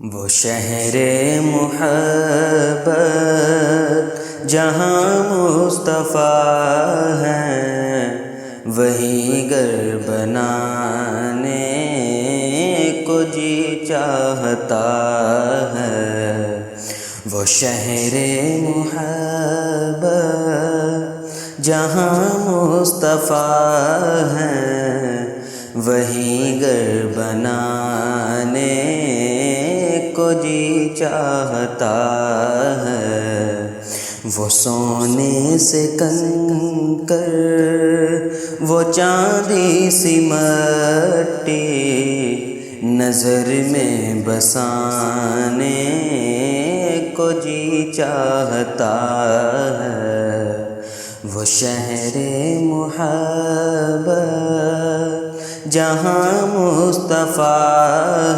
وہ شہر محبت جہاں مصطفیٰ ہے، وہیں گھر بنانے کو جی چاہتا ہے۔ وہ شہر محبت جہاں مصطفیٰ ہے، وہیں گھر بنانے کو جی چاہتا ہے۔ وہ سونے سے کنکر، وہ چاندی سی مٹی، نظر میں بسانے کو جی چاہتا ہے۔ وہ شہر محبت جہاں مصطفیٰ